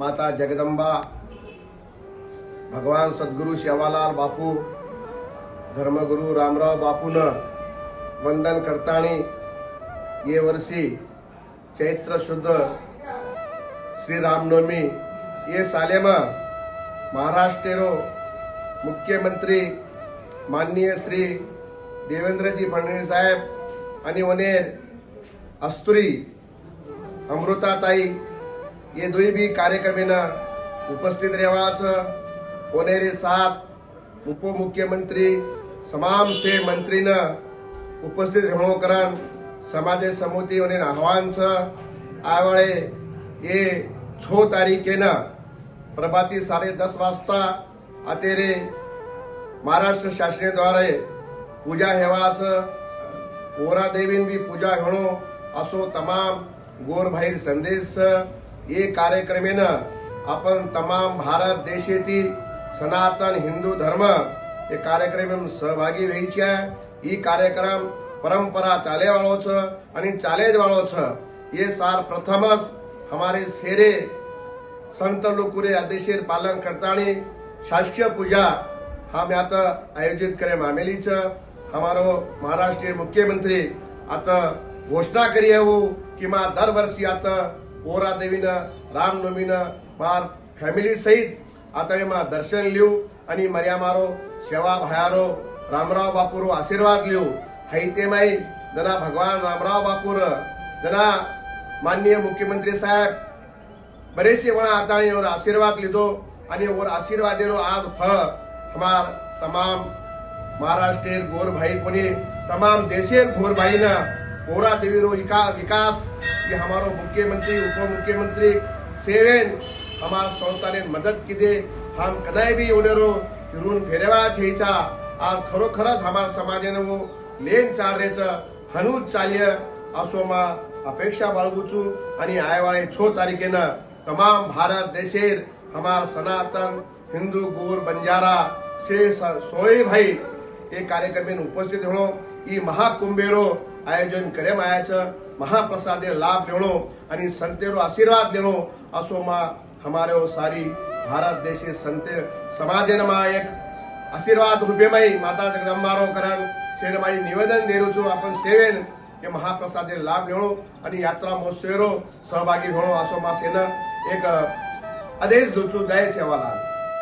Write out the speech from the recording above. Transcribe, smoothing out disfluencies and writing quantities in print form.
माता जगदंबा भगवान सद्गुरु सेवालाल बापू धर्मगुरु रामराव बापून वंदन करतानी ये वर्षी चैत्र शुद्ध श्री रामनवमी ये सालेमा महाराष्ट्रेरो मुख्यमंत्री माननीय श्री देवेंद्रजी फडणवीस साहेब आणि वनेर अस्तुरी अमृताताई ये दोई भी कार्यक्रमेना उपस्थित रहेवाचं वनेरे सात उपमुख्यमंत्री समाम से मंत्रीन उपस्थित रहेवकरण समाज समिती वने आह्वानचं आवळे ये 6 तारीखेना प्रभाती 10:30 वाजता अतेरे महाराष्ट्र शासनाद्वारे पूजा हेवाचं ओरा देवीन भी पूजा होणो असो तमाम गोर भाई संदेश ये कार्यक्रमेनं आपण तमाम भारत देशेती सनातन हिंदू धर्म ये कार्यक्रम सहभागी व्हायचे आहे। ही कार्यक्रम परंपरा चाले वाळो छ आणि चालेज वाळो छ ये सार प्रथमच हमारे सेरे संत लोकुरे आदेशेर पालन करतानी शासकीय पूजा हम आता आयोजित करे मामेली छ हमारो महाराष्ट्र मुख्यमंत्री आता घोषणा करी हो कि मा दर वर्षी आता ओरा देवीनं रामनवमीनं मार फॅमिली सहित आता मा दर्शन लिऊ आणि मर्या मारो सेवा भयारो रामराव बापूरो आशीर्वाद लिऊ हायते माई जना भगवान रामराव बापूर जना माननीय मुख्यमंत्री साहेब बरेचसे वणा आता और आशीर्वाद लिधो आणि और आशीर्वादेरो आज फळ हमार तमाम महाराष्ट्र गोर भाई कोणी तमाम देशेर गोर भाई ना ओरा देवीरो विकास ये हमारो मुख्यमंत्री उप मुख्यमंत्री सेवेन हमार संस्थाने मदत की दे हम कदाई भी उनेरो रून फेरेवाळा थेचा आज खरोखरच हमार समाजाने वो लेन चालरेच हनूज चाल्य असो मा अपेक्षा बाळगुचू आणि आयवाळे 6 तारीखेना तमाम भारत देशेर हमार सनातन हिंदू गोर बंजारा से सोई भाई ये कार्यक्रम उपस्थित होणो ई महाकुंभेरो आयोजन करे मायाचं महाप्रसादे लाभ लेणो आणि संतेरो आशीर्वाद देणो असो मा हमारे सारी भारत देशे संते समाजेन मा एक आशीर्वाद रूपे माई माता जगदंबारो करण सेन माई निवेदन देरुचो आपण सेवेन ये महाप्रसादे लाभ लेणो आणि यात्रा महोत्सवेरो सहभागी होणो असो मा सेन एक आदेश दोचो जय सेवालाल।